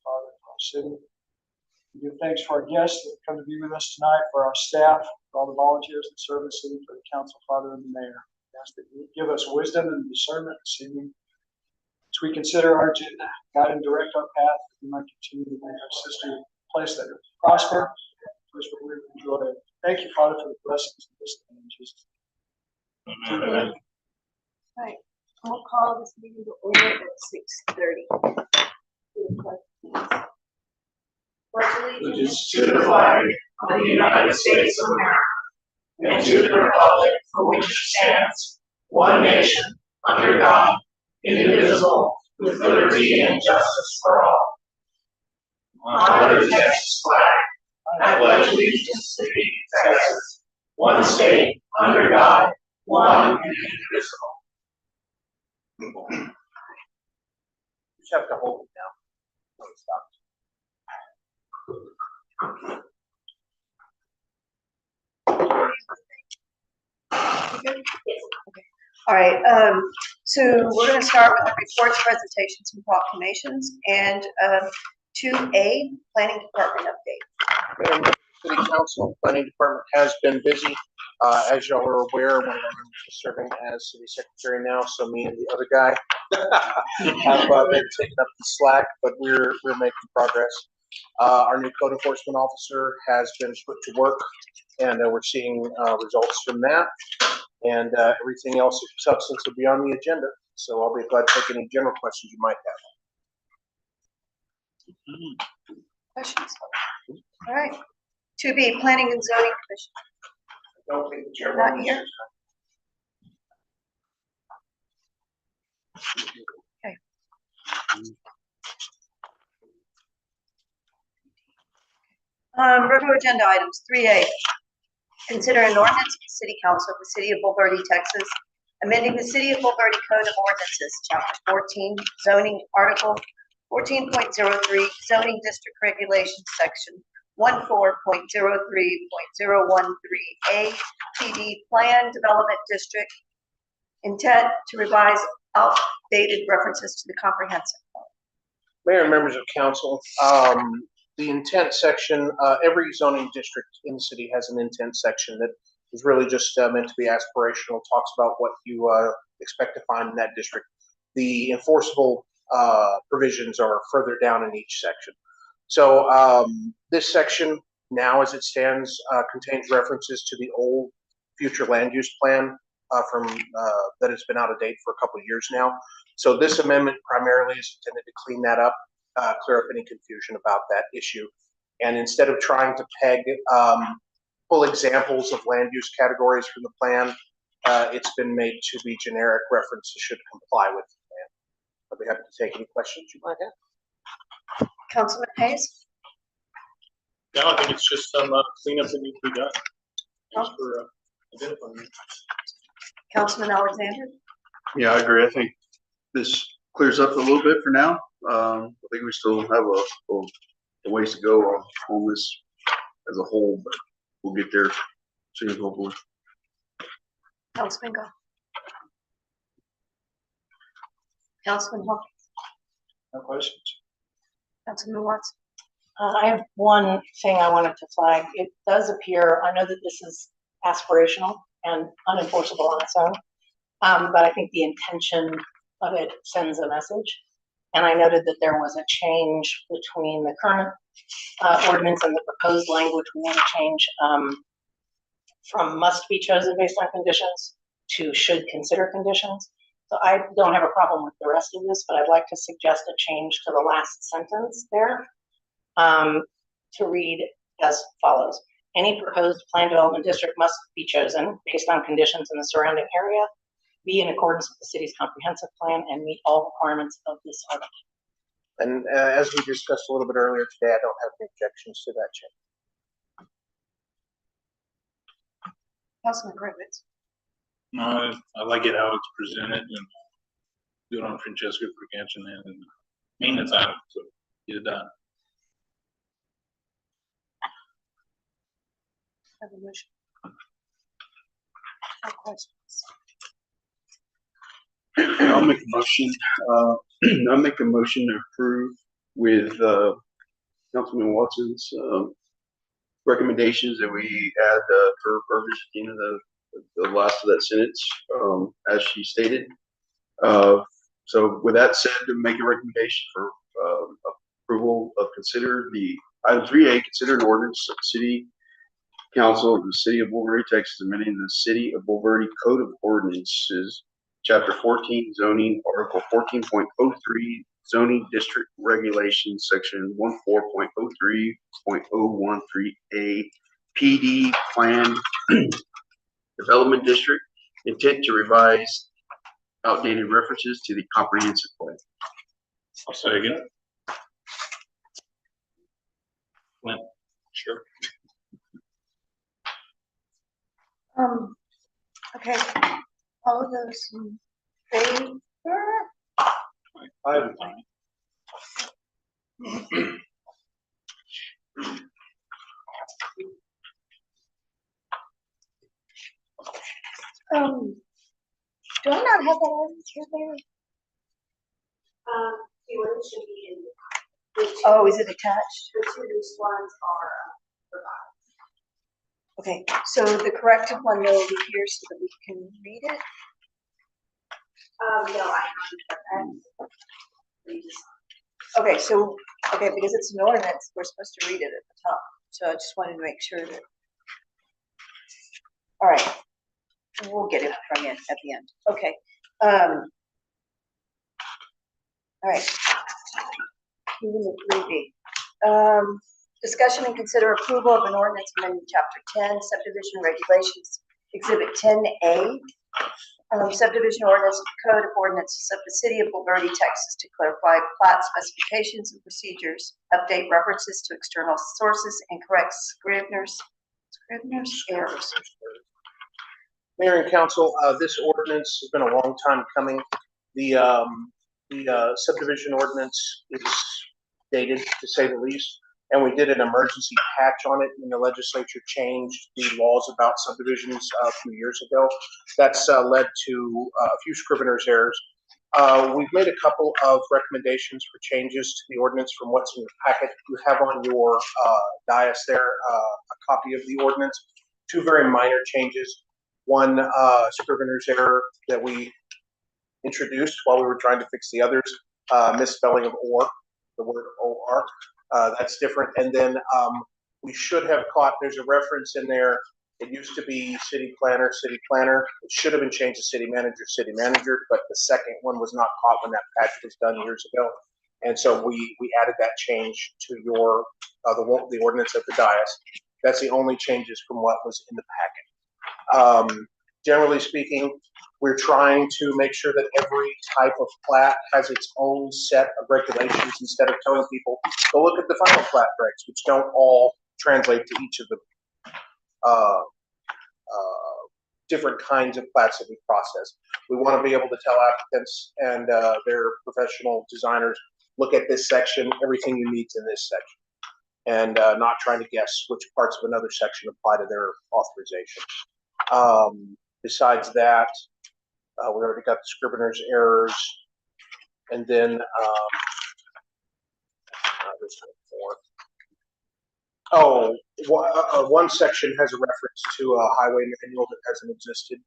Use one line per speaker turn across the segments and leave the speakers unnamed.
Father, for our city. We give thanks for our guests that have come to be with us tonight, for our staff, for all the volunteers that serve the city, for the council, Father, and the mayor. We ask that you give us wisdom and discernment this evening as we consider our agenda, guide and direct our path, that we might continue to make our system a place that will prosper, a place where we enjoy it. Thank you, Father, for the blessings of this day in Jesus' name.
Amen. All right, I'll call this meeting to order at 6:30.
Allegiance to the flag of the United States of America and to the republic for which it stands, one nation, under God, indivisible, with liberty and justice for all. Honor the Texas flag. I pledge allegiance to the Texas, one state, under God, one and indivisible.
You just have to hold it down. Don't stop.
All right, so we're going to start with the reports, presentations, and proclamations, and 2A, Planning Department update.
Madam City Council, Planning Department has been busy. As y'all are aware, one of our members is serving as City Secretary now, so me and the other guy have been taking up the slack, but we're making progress. Our new code enforcement officer has been put to work, and we're seeing results from that. And everything else of substance will be on the agenda. So I'll be glad to take any general questions you might have.
Questions? All right. 2B, Planning and Zoning Commission.
I don't think the chair
Not here. Okay. Regular agenda items. 3A, consider an ordinance of the City Council of the City of Bulverde, Texas, amending the City of Bulverde Code of Ordinances, Chapter 14, Zoning, Article 14.03, Zoning District Regulations, Section 14.03.013A, PD Plan Development District, intent to revise outdated references to the comprehensive plan.
Mayor and members of council, the intent section, every zoning district in the city has an intent section that is really just meant to be aspirational, talks about what you expect to find in that district. The enforceable provisions are further down in each section. So this section now as it stands contains references to the old future land use plan from that has been out of date for a couple of years now. So this amendment primarily is intended to clean that up, clear up any confusion about that issue. And instead of trying to peg full examples of land use categories from the plan, it's been made to be generic references should comply with the plan. I'll be happy to take any questions you might have.
Councilman Hayes?
No, I think it's just some cleanup that needs to be done. Thanks for identifying it.
Councilman Alexander?
Yeah, I agree. I think this clears up a little bit for now. I think we still have a ways to go on this as a whole, but we'll get there soon, hopefully.
Councilman Go. Councilman Hawkins?
No questions.
Councilman Watson?
I have one thing I wanted to flag. It does appear, I know that this is aspirational and unenforceable on its own, but I think the intention of it sends a message. And I noted that there was a change between the current ordinance and the proposed language. We want to change from must be chosen based on conditions to should consider conditions. So I don't have a problem with the rest of this, but I'd like to suggest a change to the last sentence there to read as follows. Any proposed plan development district must be chosen based on conditions in the surrounding area, be in accordance with the city's comprehensive plan, and meet all requirements of this article.
And as we discussed a little bit earlier today, I don't have any objections to that change.
Councilman Griffiths?
No, I like it how it's presented and do it on Francesca Perganchen and maintenance items, so get it done.
Have a motion. No questions.
I'll make a motion. I'll make a motion to approve with Councilman Watson's recommendations that we add her verbiage at the end of the last of that sentence, as she stated. So with that said, to make a recommendation for approval of consider the item 3A, consider an ordinance of the City Council of the City of Bulverde, Texas, amending the City of Bulverde Code of Ordinances, Chapter 14, zoning, Article 14.03, zoning district regulations, Section 14.03.013A, PD Plan Development District, intent to revise outdated references to the comprehensive plan.
I'll second. Clint, sure.
Okay, all of those in favor?
I'm
Do I not have that ordinance here, Mary?
The ordinance should be in the two.
Oh, is it attached?
The two loose ones are provided.
Okay, so the corrected one though over here so that we can read it?
No, I haven't.
Okay, so, okay, because it's an ordinance, we're supposed to read it at the top, so I just wanted to make sure that. All right, we'll get it from you at the end, okay. All right. Even the 3B. Discussion and consider approval of an ordinance amending chapter 10 subdivision regulations, exhibit 10A. Subdivision ordinance code of ordinances of the City of Bulverde, Texas, to clarify plat specifications and procedures, update references to external sources, and correct Scrivener's errors.
Mayor and council, this ordinance has been a long time coming. The subdivision ordinance is dated, to say the least, and we did an emergency patch on it when the legislature changed the laws about subdivisions a few years ago. That's led to a few Scrivener's errors. We've made a couple of recommendations for changes to the ordinance from what's in your packet. You have on your dais there a copy of the ordinance. Two very minor changes. One Scrivener's error that we introduced while we were trying to fix the others, misspelling of or, the word or. That's different. And then we should have caught, there's a reference in there. It used to be city planner. It should have been changed to city manager, but the second one was not caught when that patch was done years ago. And so we added that change to your, the ordinance at the dais. That's the only changes from what was in the packet. Generally speaking, we're trying to make sure that every type of plat has its own set of regulations instead of telling people, go look at the final plat regs, which don't all translate to each of the different kinds of plats that we process. We want to be able to tell applicants and their professional designers, look at this section, everything you need in this section, and not trying to guess which parts of another section apply to their authorization. Besides that, we already got the Scrivener's errors, and then one section has a reference to a highway manual that hasn't existed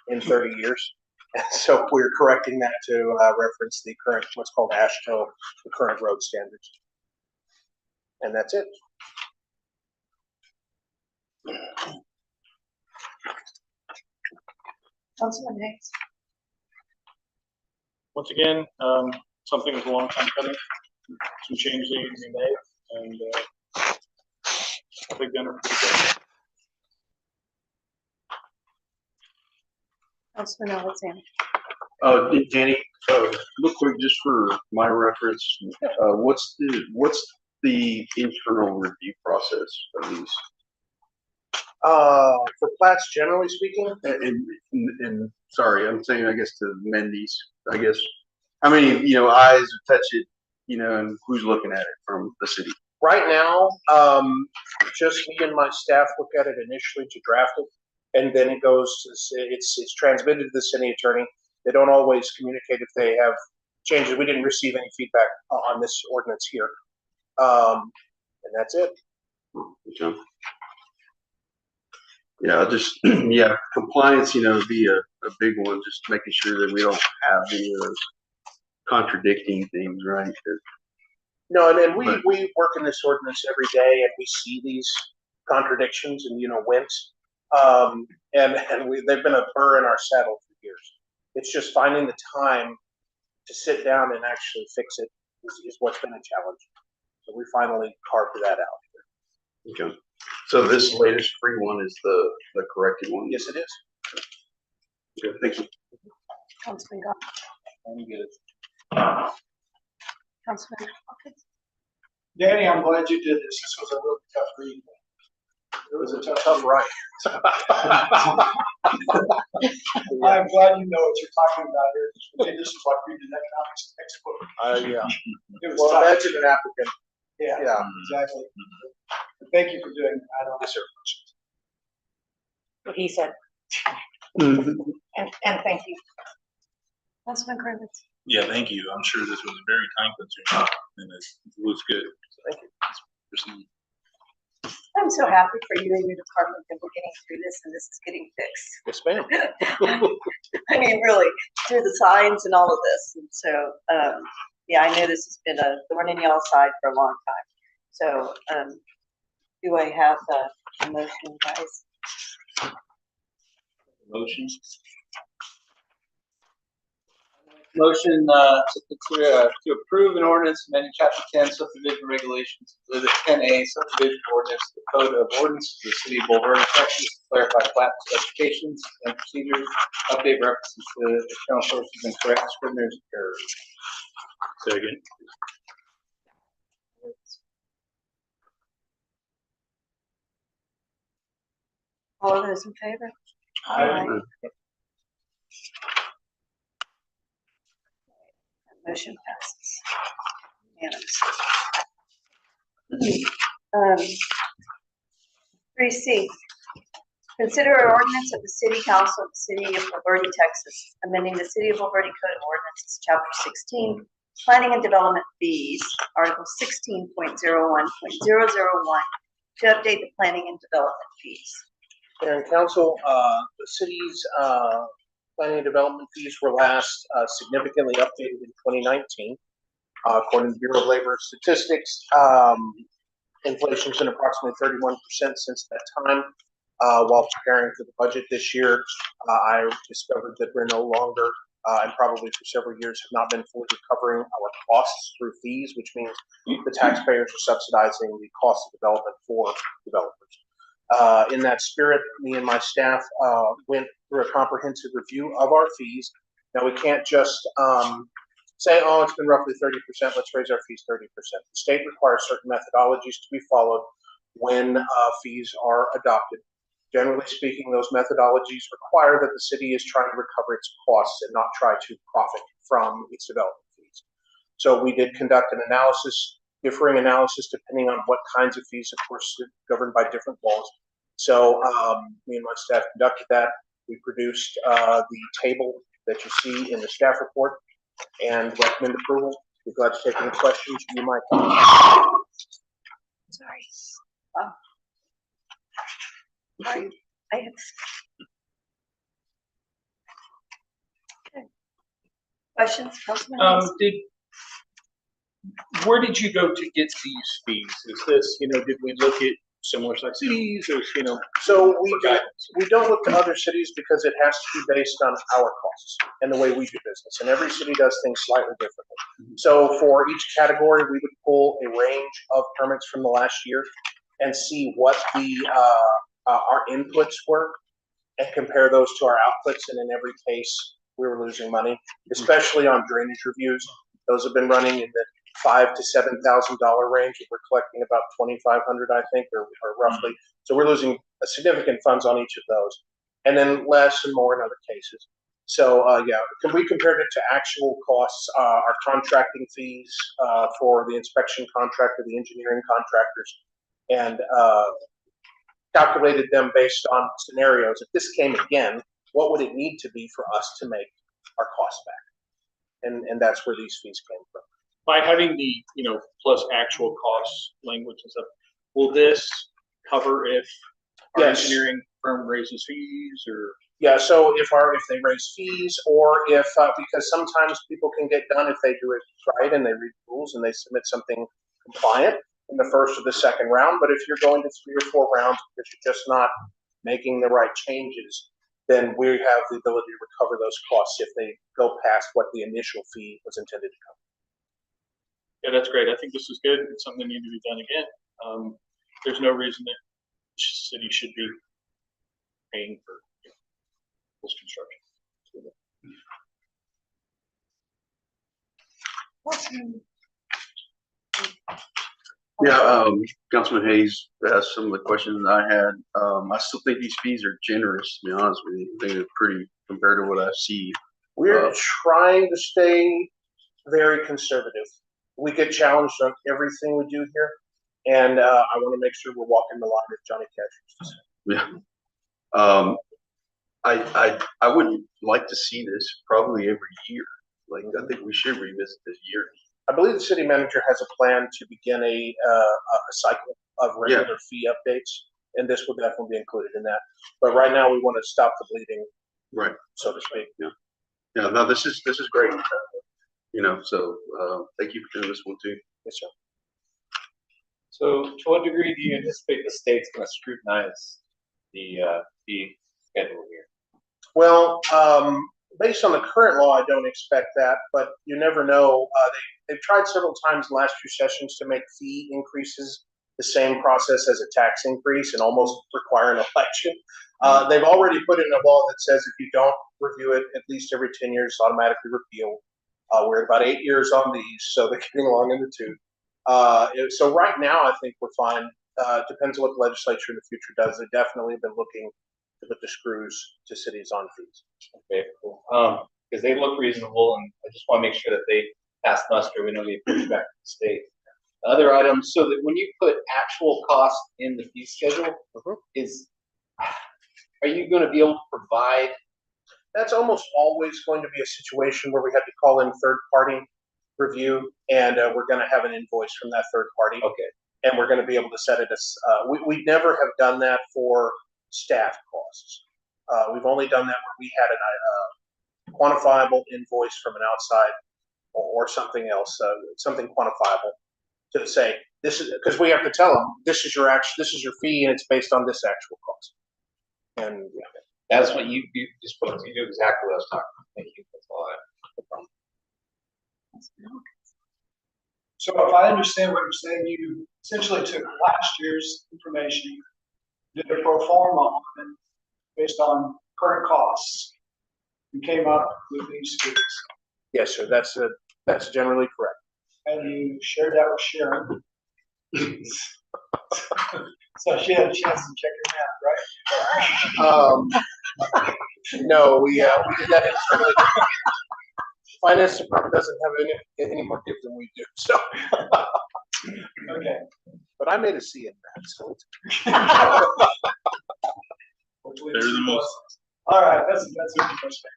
in 30 years, and so we're correcting that to reference the current, what's called AASHTO, the current road standards, and that's it.
Councilman Hayes.
Once again, something was a long time coming. Some changes need to be made, and I think they're pretty good.
Councilman Alexander.
Danny, real quick, just for my reference, what's the internal review process of these?
For plats, generally speaking,
And sorry, I'm saying, I guess, to amend these, I guess, how many, eyes touch it, and who's looking at it from the city?
right now, just me and my staff look at it initially to draft it, and then it goes to it's transmitted to the city attorney. They don't always communicate if they have changes. We didn't receive any feedback on this ordinance here. And that's it.
Okay. Yeah, I'll just, yeah, compliance, would be a big one, just making sure that we don't have any of those contradicting things, right?
No, and then we
But-
work in this ordinance every day and we see these contradictions and, winks. And they've been a burr in our saddle for years. It's just finding the time to sit down and actually fix it is what's been a challenge. So we finally carved that out.
Okay. So this latest free one is the corrected one?
Yes, it is.
Okay, thank you.
Councilman Goff,
I'm good.
Councilman Hawkins.
Danny, I'm glad you did this. This was a really tough read. It was a tough
Tough ride.
I'm glad you know what you're talking about here. Okay, this is like reading an economics textbook.
Yeah.
It was
Well,
tough.
imagine an applicant.
Yeah,
Yeah.
exactly. Thank you for doing that. I don't
Yes, sir.
What he said,
Mhm.
and thank you.
Councilman Cravens.
Yeah, thank you. I'm sure this was very time consuming and it was good.
Thank you.
Proceed.
I'm so happy for you and your department that we're getting through this and this is getting fixed.
Yes, ma'am.
I mean, really, through the signs and all of this. And so, yeah, I know this has been a thorn in y'all's side for a long time. So, do I have a motion, guys?
Motion?
Motion to approve an ordinance amending chapter 10 subdivision regulations, exhibit 10A subdivision ordinance, the code of ordinances of the city of Bulverde, Texas, to clarify plat specifications and procedures, update references to external sources and correct scrivener's errors.
Second.
All of those in favor?
Aye.
Motion passes. Unanimous. 3C, consider an ordinance of the City Council of the City of Bulverde, Texas, amending the City of Bulverde Code of Ordinances, Chapter 16, Planning and Development Fees, Article 16.01.001, to update the planning and development fees.
Mayor and council, the city's planning and development fees were last significantly updated in 2019. According to the Bureau of Labor Statistics, inflation's been approximately 31% since that time. While preparing for the budget this year, I discovered that we're no longer, and probably for several years, have not been fully recovering our costs through fees, which means the taxpayers are subsidizing the cost of development for developers. In that spirit, me and my staff went through a comprehensive review of our fees. Now, we can't just say, oh, it's been roughly 30%, let's raise our fees 30%. The state requires certain methodologies to be followed when fees are adopted. Generally speaking, those methodologies require that the city is trying to recover its costs and not try to profit from its development fees. So we did conduct an analysis, differing analysis, depending on what kinds of fees, of course, governed by different laws. So me and my staff conducted that. We produced the table that you see in the staff report and recommend approval. Be glad to take any questions you might have.
Sorry. Sorry. I have. Okay. Questions, Councilman? Hayes?
Where did you go to get these fees? Is this, did we look at similar sized cities or,
So
for guidance?
we don't look to other cities because it has to be based on our costs and the way we do business. And every city does things slightly differently. So for each category, we would pull a range of permits from the last year and see what our inputs were and compare those to our outputs. And in every case, we were losing money, especially on drainage reviews. Those have been running in the $5,000 to $7,000 range. We're collecting about 2,500, I think, or roughly. So we're losing significant funds on each of those, and then less and more in other cases. So yeah, we compared it to actual costs, our contracting fees for the inspection contractor, the engineering contractors, and calculated them based on scenarios. If this came again, what would it need to be for us to make our costs back? and that's where these fees came from.
By having the, plus actual costs language and stuff, will this cover if our
Yes.
engineering firm raises fees or?
Yeah, so if they raise fees, or if, because sometimes people can get done if they do it right and they read the rules and they submit something compliant in the first or the second round, but if you're going to 3 or 4 rounds because you're just not making the right changes, then we have the ability to recover those costs if they go past what the initial fee was intended to cover.
Yeah, that's great. I think this is good. It's something that needs to be done again. There's no reason that the city should be paying for this construction.
Yeah, Councilman Hayes asked some of the questions I had. I still think these fees are generous, to be honest with you. I think they're pretty compared to what I see.
We're trying to stay very conservative. We get challenged on everything we do here, and I want to make sure we're walking the line, as Johnny Cash used to say.
Yeah. I would like to see this probably every year. Like, I think we should revisit this yearly.
I believe the city manager has a plan to begin a cycle of regular fee updates, and this will definitely be included in that. But right now, we want to stop the bleeding,
Right.
so to speak.
Yeah, no, this is great. So thank you for doing this one too.
Yes, sir.
So to what degree do you anticipate the state's gonna scrutinize the fee schedule here?
Well, based on the current law, I don't expect that, but you never know. They've tried several times in the last few sessions to make fee increases the same process as a tax increase and almost require an election. They've already put in a law that says if you don't review it at least every 10 years, it's automatically repealed. We're at about 8 years on these, so they're getting along in the tooth. So right now, I think we're fine. Depends on what the legislature in the future does. They definitely have been looking to put the screws to cities on fees.
Okay, cool. Because they look reasonable, and I just want to make sure that they pass muster. We don't get pushed back to the state. Other items, so that when you put actual cost in the fee schedule, are you going to be able to provide?
That's almost always going to be a situation where we have to call in third-party review, and we're going to have an invoice from that third party.
Okay.
And we're going to be able to set it as, we never have done that for staff costs. We've only done that where we had a quantifiable invoice from an outside or something else, something quantifiable to say, this is, because we have to tell them, this is your fee, and it's based on this actual cost. And yeah.
That's what you spoke to. You knew exactly what I was talking about. Thank you. That's all I have. No problem.
So if I understand what you're saying, you essentially took last year's information, did a pro forma on it based on current costs, and came up with these fees.
Yes, sir. That's generally correct.
And you shared that with Sharon. So she had a chance to check your math, right?
No, we did that internally. Finance department doesn't have any more gift than we do, so.
Okay.
But I made a C in that, so.
Better than most.
All right, that's a good perspective.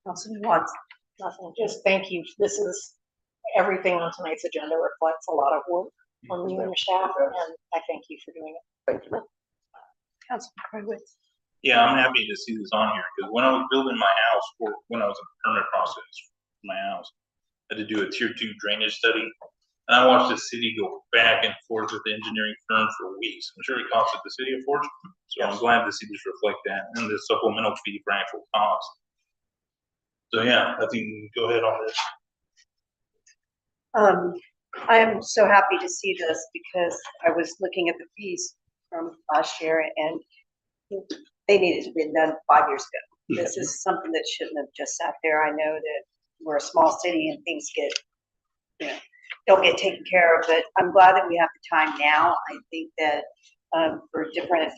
Councilman Watts.
Nothing, just thank you. This is, everything on tonight's agenda reflects a lot of work from you and your staff, and I thank you for doing it.
Thank you.
Councilman Crowitz.
Yeah, I'm happy to see this on here, because when I was building my house, or when I was in the permit process for my house, I had to do a tier 2 drainage study. And I watched the city go back and forth with the engineering firm for weeks. I'm sure it costed the city a fortune. So I'm glad to see this reflect that and the supplemental fee for actual cost. So yeah, I think we can go ahead on this.
I am so happy to see this because I was looking at the fees from last year and they needed to be done 5 years ago. This is something that shouldn't have just sat there. I know that we're a small city and things get, don't get taken care of, but I'm glad that we have the time now. I think that for different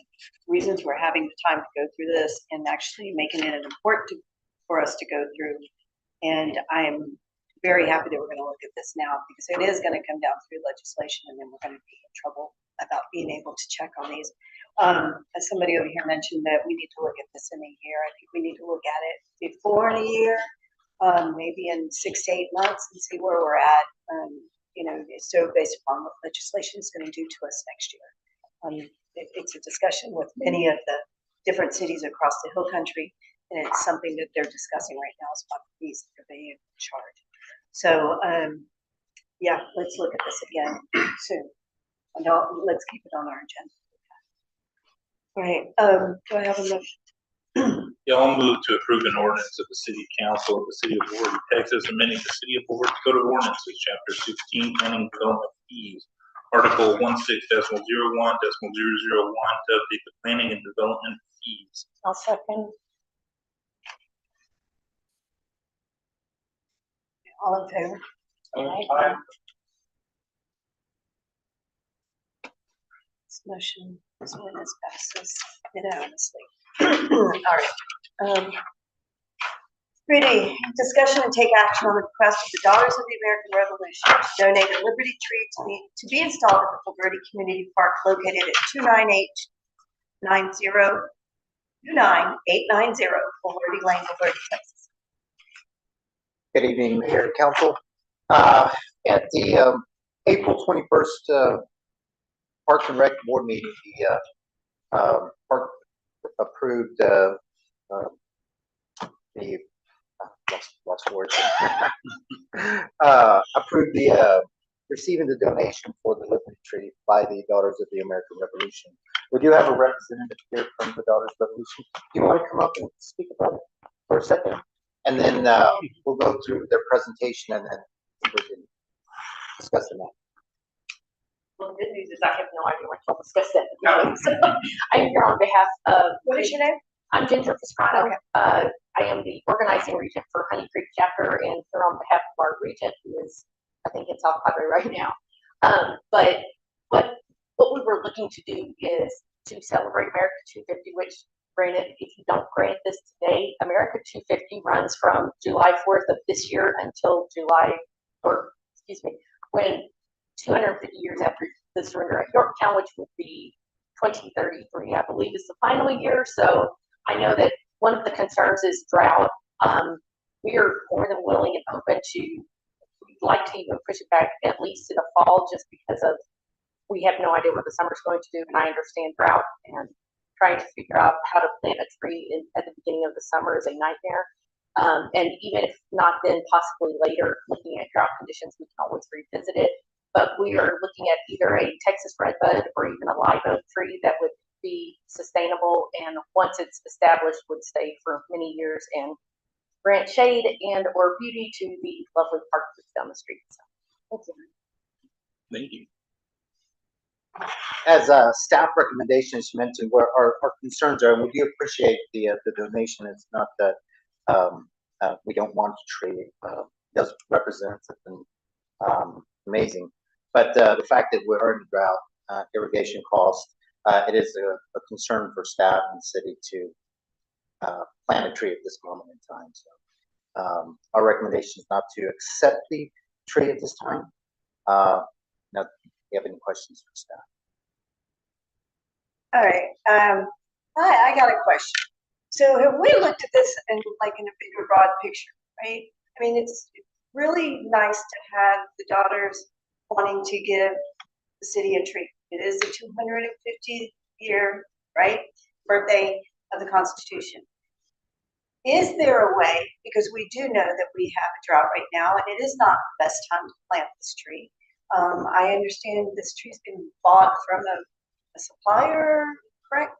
reasons, we're having the time to go through this and actually making it important for us to go through. And I am very happy that we're going to look at this now because it is going to come down through legislation and then we're going to be in trouble about being able to check on these. As somebody over here mentioned that we need to look at this in a year. I think we need to look at it before in a year maybe in 6 to 8 months and see where we're at. You know, so based upon what legislation is going to do to us next year. It's a discussion with many of the different cities across the hill country, and it's something that they're discussing right now is what fees that they charge. So, yeah, let's look at this again soon. And let's keep it on our agenda. All right, do I have a motion?
Yeah, I'll move to approve an ordinance of the city council of the city of Bulverde, Texas, amending the city of Bulverde Code of Ordinances, chapter 16, planning development fees, article 16.01.001 to update the planning and development fees.
I'll second.
All in favor?
Aye.
This motion, this ordinance passes unanimously. All right. 3D, discussion and take action on the request of the Daughters of the American Revolution to donate a Liberty tree to be installed at the Bulverde Community Park located at 29890 Bulverde Lane, Bulverde, Texas.
Good evening, Mayor and Council. At the April 21st Parks and Rec Board meeting, the park approved approved the receiving the donation for the Liberty Tree by the Daughters of the American Revolution. We do have a representative here from the Daughters Revolution. Do you want to come up and speak about it for a second? And then we'll go through their presentation and then we can discuss the matter.
Well, the good news is I have no idea what to discuss that. So I'm here on behalf of.
What is your name?
I'm Ginger Pastrana.
Okay.
I am the organizing regent for Honey Creek chapter, and here on behalf of our regent, who is, I think, in South Padre right now. But what we were looking to do is to celebrate America 250, which, granted, if you don't grant this today, America 250 runs from July 4th of this year until when 250 years after the surrender at Yorktown, which would be 2033, I believe, is the final year. So I know that one of the concerns is drought. We are more than willing and open to, we'd like to even push it back at least to the fall, just because of, we have no idea what the summer's going to do, and I understand drought, and trying to figure out how to plant a tree at the beginning of the summer is a nightmare. And even if not then, possibly later, looking at drought conditions, we can always revisit it. But we are looking at either a Texas redbud or even a live oak tree that would be sustainable, and once it's established would stay for many years and grant shade and or beauty to the lovely park that's down the street. So,
Thank you.
As a staff recommendation, as you mentioned, where our concerns are, and we do appreciate the donation. It's not that we don't want a tree. It does represent something amazing. But the fact that we're in drought, irrigation costs, it is a concern for staff and the city to plant a tree at this moment in time. So our recommendation is not to accept the tree at this time. Now, do you have any questions for staff?
All right. I got a question. So have we looked at this in like in a bigger broad picture, right? I mean, it's really nice to have the Daughters wanting to give the city a treat. It is the 250th year, right, birthday of the Constitution. Is there a way, because we do know that we have a drought right now, and it is not the best time to plant this tree. I understand this tree's been bought from a supplier, correct?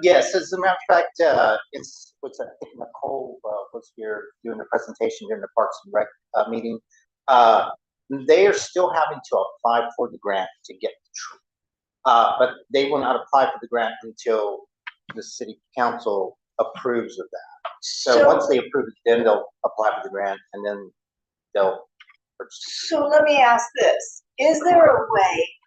Yes, as a matter of fact, it's what's I think Nicole was here doing the presentation during the Parks and Rec meeting. They are still having to apply for the grant to get the tree, but they will not apply for the grant until the city council approves of that. So once they approve it, then they'll apply for the grant, and then they'll purchase.
So let me ask this: is there a way,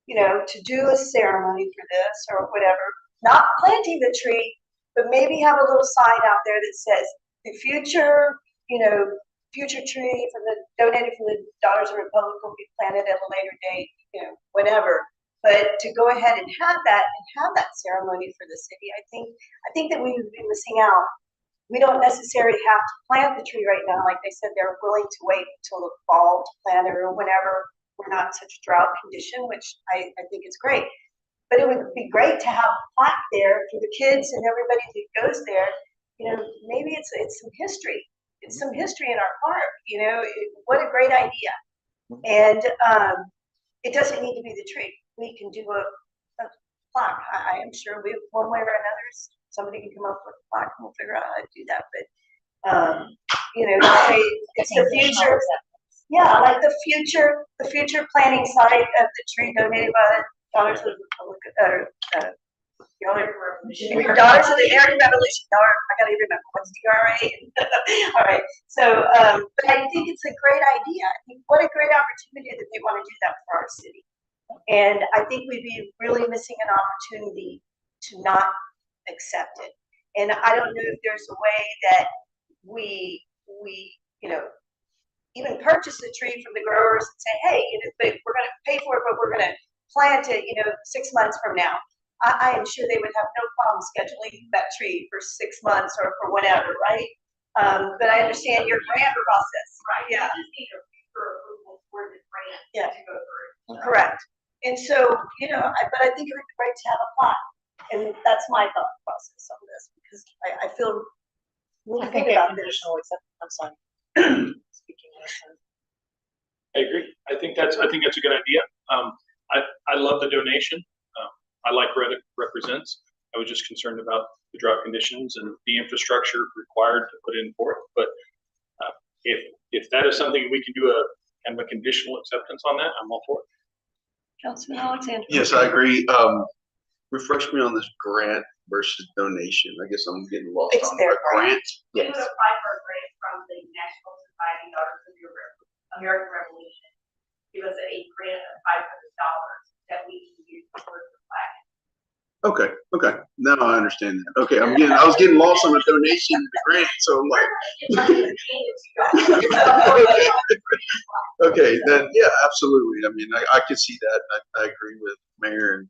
to do a ceremony for this or whatever? Not planting the tree, but maybe have a little sign out there that says the future, future tree donated from the Daughters of the Republic will be planted at a later date, whenever. But to go ahead and have that ceremony for the city, I think that we would be missing out. We don't necessarily have to plant the tree right now. Like they said, they're willing to wait until the fall to plant it or whenever we're not in such a drought condition, which I think is great. But it would be great to have a plaque there for the kids and everybody who goes there. You know, maybe it's some history. It's some history in our park. You know, what a great idea. And it doesn't need to be the tree. We can do a plaque. I am sure we, one way or another, somebody can come up with a plaque and we'll figure out how to do that. But you know, say it's the future. Yeah, like the future planting site of the tree donated by the Daughters of the Republic, Daughters of the American Revolution. I gotta remember what's DRA. All right. So, but I think it's a great idea. I think what a great opportunity that they want to do that for our city. And I think we'd be really missing an opportunity to not accept it. And I don't know if there's a way that we you know, even purchase the tree from the growers and say, hey, you know, we're going to pay for it, but we're going to plant it, you know, 6 months from now. I am sure they would have no problem scheduling that tree for 6 months or for whatever, right? But I understand your grant process, right? Yeah.
You just need a approval for the grant
Yeah.
to go through.
Correct. And so, you know, but I think it would be great to have a plaque. And that's my thought process on this, because I feel really
I think
good
a
about this.
conditional acceptance, I'm sorry. Speaking of,
I agree. I think that's a good idea. I love the donation. I like what it represents. I was just concerned about the drought conditions and the infrastructure required to put in for it. But if that is something we can do a kind of a conditional acceptance on that, I'm all for it.
Councilman Alexander.
Yes, I agree. Refresh me on this grant versus donation. I guess I'm getting lost
It's
on
their
a grant.
We
Yes.
would apply for a grant from the National Society of Daughters of the American Revolution. Give us a grant of $500 that we can use towards the plaque.
Okay. Now I understand that. Okay, I was getting lost on the donation and the grant, so I'm like, okay, then, yeah, absolutely. I mean, I could see that. I agree with Mayor and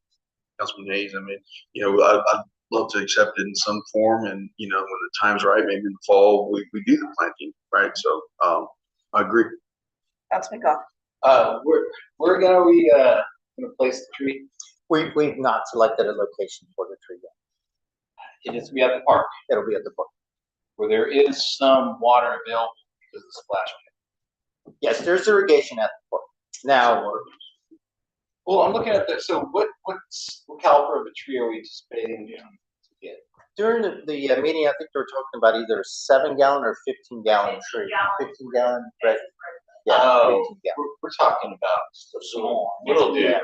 Councilman Hayes. I mean, you know, I'd love to accept it in some form, and, you know, when the time's right, maybe in the fall, we do the planting, right? So, I agree.
Councilman Goff.
Where are we gonna place the tree?
We've not selected a location for the tree yet.
It is to be at the park,
It'll be at the park.
where there is some water available because of the splash pad.
Yes, there's irrigation at the park. Now,
Well, I'm looking at this, so what caliber of a tree are we anticipating to get?
during the meeting, I think they were talking about either a 7-gallon or 15-gallon tree. 15-gallon, right? Yeah,
Oh,
15 gallon.
we're talking about the small, little dude.
Yeah.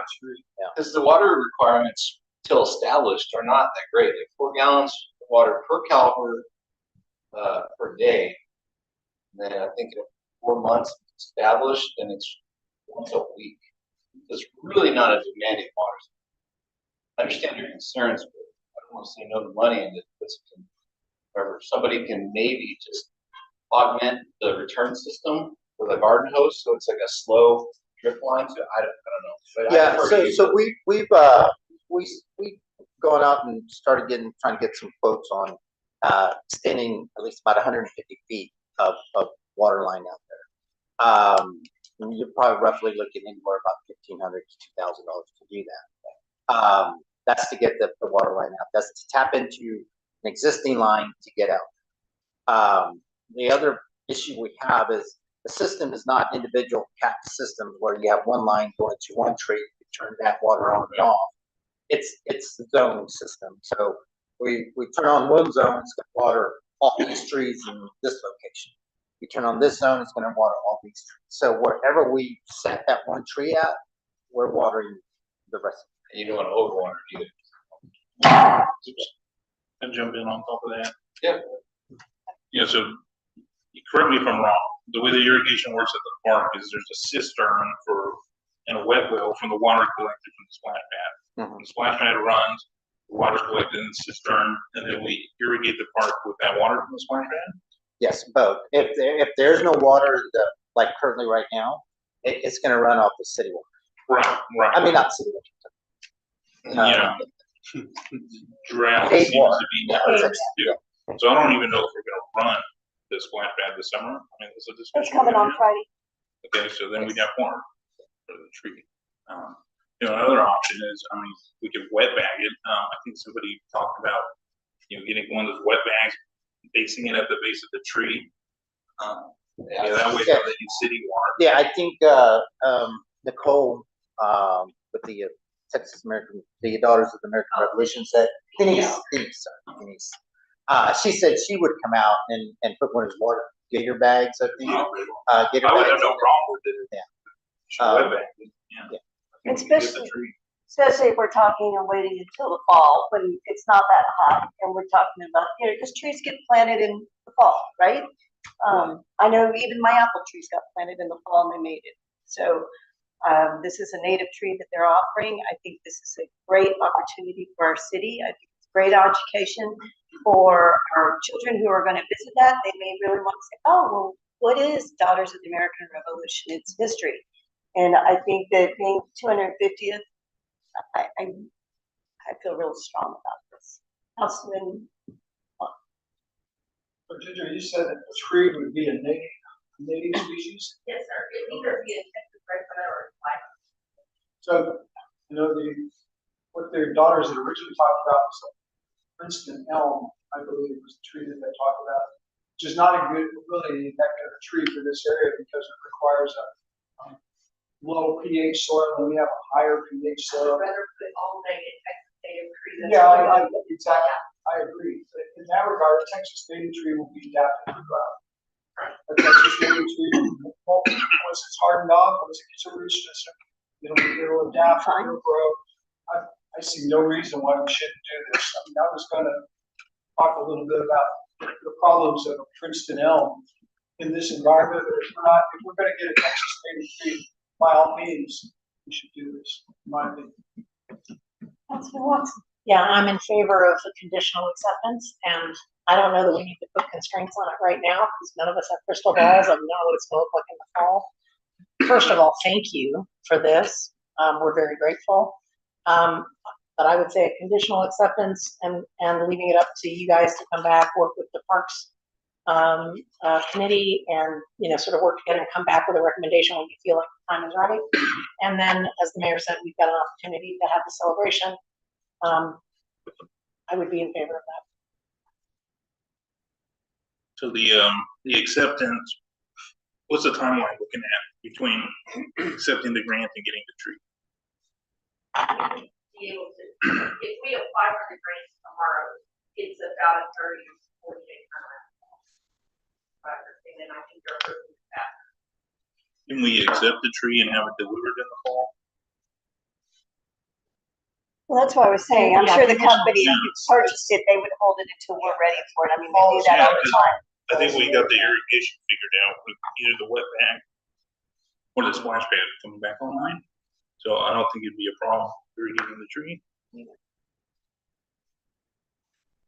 Because the water requirements till established are not that great. Like 4 gallons of water per caliber per day. And then I think in 4 months established, then it's once a week. It's really not a demanding water. I understand your concerns, but I don't want to say no to money and that this can, however, somebody can maybe just augment the return system with a garden hose, so it's like a slow drip line. So I don't know. But I
Yeah,
prefer to use
so we've gone out and started trying to get some quotes on extending at least about 150 feet of water line out there. And you're probably roughly looking anywhere about $1,500 to $2,000 to do that. That's to get the water line out. That's to tap into an existing line to get out. The other issue we have is the system is not individual capped systems where you have one line going to one tree, you turn that water on and off. It's the zone system. So we turn on one zone, it's going to water all these trees in this location. You turn on this zone, it's going to water all these trees. So wherever we set that one tree at, we're watering the rest.
And you don't want to overwater it either.
And jump in on top of that.
Yeah.
Yeah, so correct me if I'm wrong. The way the irrigation works at the park is there's a cistern and a wet well from the water collected from the splash pad.
Mhm.
The splash pad runs, the water's collected in the cistern, and then we irrigate the park with that water from the splash pad.
Yes, both. If there's no water, like currently right now, it's going to run off the city water.
Right.
I mean, not city water,
you know, drought
Hey,
seems to be nothing to do. So I don't even know if we're gonna run the splash pad this summer. I mean, it's a discussion.
It's coming on Friday.
Okay, so then we'd have more for the tree. You know, another option is, I mean, we could wet bag it. I think somebody talked about, you know, getting one of those wet bags, basing it at the base of the tree. Yeah, that way
Yeah.
they can city water.
Yeah, I think, Nicole, with the Texas American, the Daughters of the American Revolution said, Denise, she said she would come out and put one of those water gator bags, I think. Gator
I would have
bags.
no problem with it.
Yeah.
Should wet bag it, yeah.
Yeah.
I think we can get the
Especially-
tree.
Especially if we're talking and waiting until the fall, when it's not that hot, and we're talking about, you know, because trees get planted in the fall, right? I know even my apple trees got planted in the fall and they made it. So, this is a native tree that they're offering. I think this is a great opportunity for our city. I think it's great education for our children who are gonna visit that. They may really want to say, oh, well, what is Daughters of the American Revolution? It's history. And I think that being 250th, I feel real strong about this. Councilman,
So Ginger, you said that the tree would be a native species?
Yes, sir. It either be a Texas redbud or a black.
So, you know, what their daughters had originally talked about was a Princeton elm, I believe was the tree that they talked about, which is not a good, really that good of a tree for this area because it requires a low pH soil, and we have a higher pH
I would
soil.
rather put all native Texas native trees.
Yeah, exactly, I agree. But in that regard, a Texas native tree will be adapted to drought. A Texas native tree, once it's hardened off, once it gets a root system, it'll adapt, it'll grow. I see no reason why we shouldn't do this. I mean, I was gonna talk a little bit about the problems of a Princeton elm in this environment, but if we're gonna get a Texas native tree, by all means, we should do this, in my opinion.
Councilman Watson.
Yeah, I'm in favor of the conditional acceptance, and I don't know that we need to put constraints on it right now, because none of us have crystal balls and know what it's gonna look like in the fall. First of all, thank you for this. We're very grateful. But I would say a conditional acceptance and leaving it up to you guys to come back, work with the Parks committee and, you know, sort of work together and come back with a recommendation when you feel like the time is right. And then, as the mayor said, we've got an opportunity to have the celebration. I would be in favor of that.
So the acceptance, what's the timeline looking at between accepting the grant and getting the tree?
Be able to, if we apply for the grant tomorrow, it's about a 30 or 40 day turnaround. And then I think they're approving that.
Can we accept the tree and have it delivered in the fall?
Well, that's what I was saying. I'm
Yeah,
sure the
conditional
company who purchased it, they would hold it until we're ready for it. I mean, they do that all the time.
I think we got the irrigation figured out with either the wet bag or the splash pad coming back online. So I don't think it'd be a problem irrigating the tree.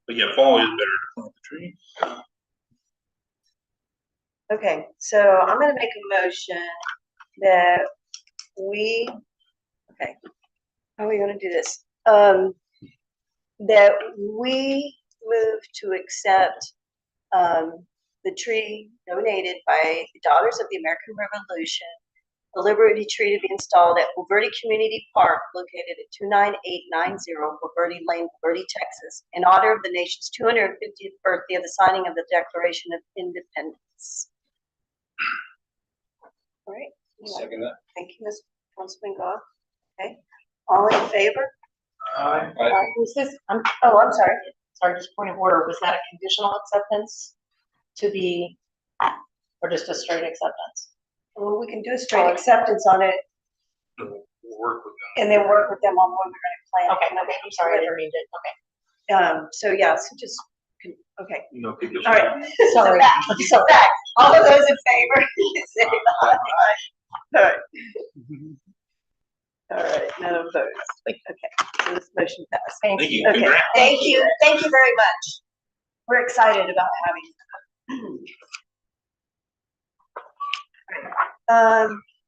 But yeah, fall is better to plant the tree.
Okay, so I'm gonna make a motion that okay, how are we gonna do this? That we move to accept, the tree donated by the Daughters of the American Revolution, the Liberty tree to be installed at Bulverde Community Park located at 29890 Bulverde Lane, Bulverde, Texas, in honor of the nation's 250th birthday of the signing of the Declaration of Independence. All right.
Second that.
Thank you, Ms. Councilman Goff. Okay, all in favor?
Aye.
Was this,
I'm sorry.
sorry, just point of order, was that a conditional acceptance to be, or just a straight acceptance?
Well, we can do a straight acceptance on it
We'll work with them.
and then work with them on when we're gonna plan.
Okay, I'm sorry, I didn't mean to, okay.
So yeah, so just, okay,
No, because
all right.
Sorry.
Back, so back, all of those in favor? Say aye. All right. All right, none opposed. Okay, so this motion passed.
Thank you.
Okay,
Congrats.
thank you very much. We're excited about having.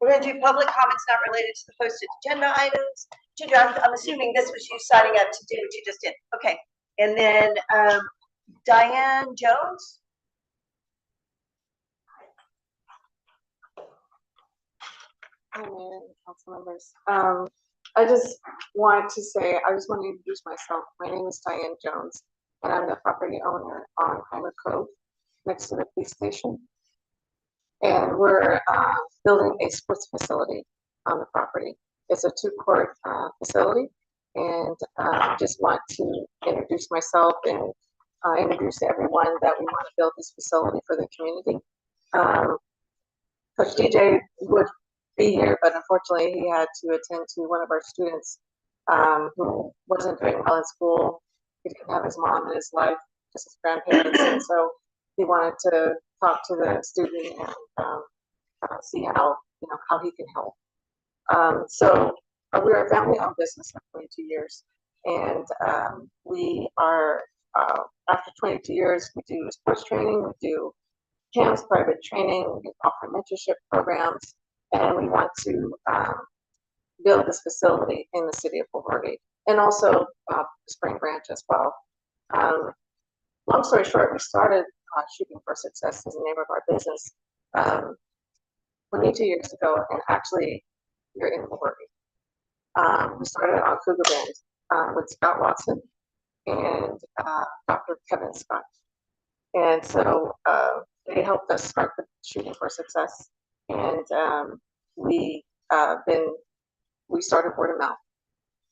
We're gonna do public comments not related to the posted agenda items. Ginger, I'm assuming this was you signing up to do what you just did. Okay. And then Diane Jones?
Hi, Mayor and council members. I just wanted to say, I just want to introduce myself. My name is Diane Jones, and I'm the property owner on Heimer Cove, next to the police station. And we're building a sports facility on the property. It's a 2-court facility, and just want to introduce myself and introduce everyone that we want to build this facility for the community. Coach DJ would be here, but unfortunately he had to attend to one of our students who wasn't doing well in school. He didn't have his mom in his life, just his grandparents, and so he wanted to talk to the student and see how how he can help. So we're a family-owned business for 22 years, and we are after 22 years, we do sports training, we do camps, private training, we offer mentorship programs, and we want to build this facility in the city of Bulverde, and also Spring Branch as well. Long story short, we started Shooting for Success is the name of our business 22 years ago, and actually we're in Bulverde. We started on Cougar Bend with Scott Watson and Dr. Kevin Scott. And so they helped us start the Shooting for Success, and we started word of mouth.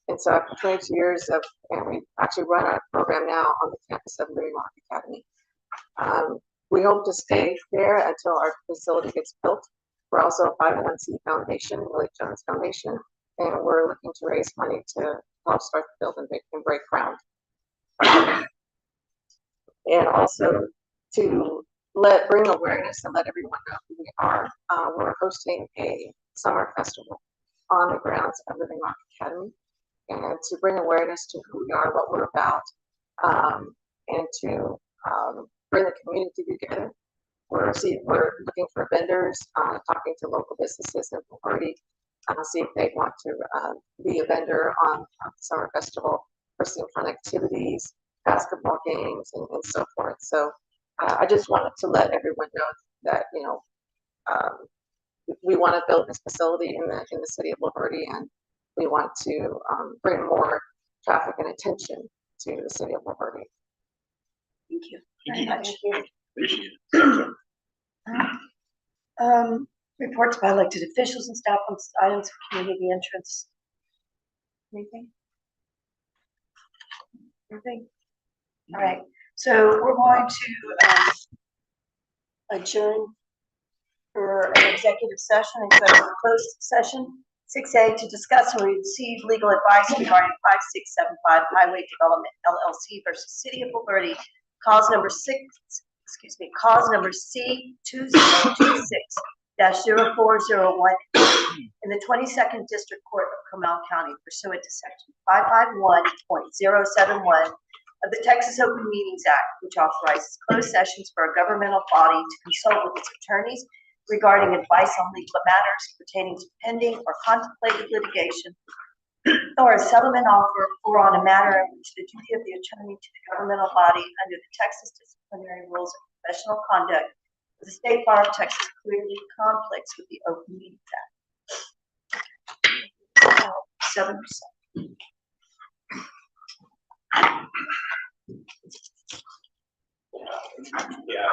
And so after 22 years and we actually run our program now on the campus of Living Rock Academy. We hope to stay there until our facility gets built. We're also a 501c foundation, Willie Jones Foundation, and we're looking to raise money to help start the build and break ground. And also to bring awareness and let everyone know who we are. We're hosting a summer festival on the grounds of Living Rock Academy, and to bring awareness to who we are, what we're about, and to bring the community together. We're looking for vendors, talking to local businesses in Bulverde, see if they want to be a vendor on the summer festival for some fun activities, basketball games, and so forth. So I just wanted to let everyone know that we want to build this facility in the city of Bulverde, and we want to bring more traffic and attention to the city of Bulverde.
Thank you very much.
Appreciate it.
Reports by elected officials and staff on items of community interest. Anything? Anything? All right, so we're going to adjourn for an executive session and go to closed session. 6A, to discuss and receive legal advice regarding 5675 Highway Development LLC versus City of Bulverde, cause number C-2026026-0401 in the 22nd District Court of Comal County pursuant to section 551.071 of the Texas Open Meetings Act, which authorizes closed sessions for a governmental body to consult with its attorneys regarding advice on legal matters pertaining to pending or contemplated litigation or a settlement offer, or on a matter in which the duty of the attorney to the governmental body under the Texas Disciplinary Rules of Professional Conduct of the State Bar of Texas clearly conflicts with the Open Meetings Act. 7%.
Yeah.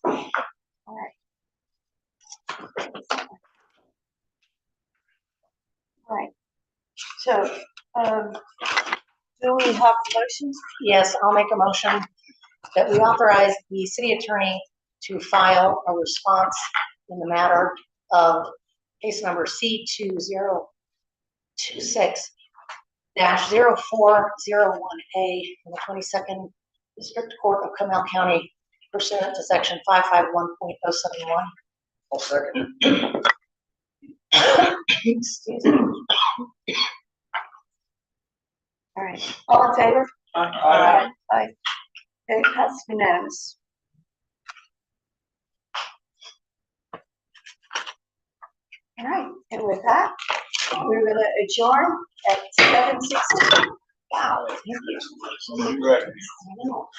All right. All right. So, do we have motions?
Yes, I'll make a motion that we authorize the city attorney to file a response in the matter of case number C2026-0401A in the 22nd District Court of Comal County pursuant to section 551.071.
I'll second.
Excuse me. All right, all in favor? Aye. Aye. Okay, that's unanimous. All right, and with that, we're gonna adjourn at 7:16. Wow.
Right.
I know.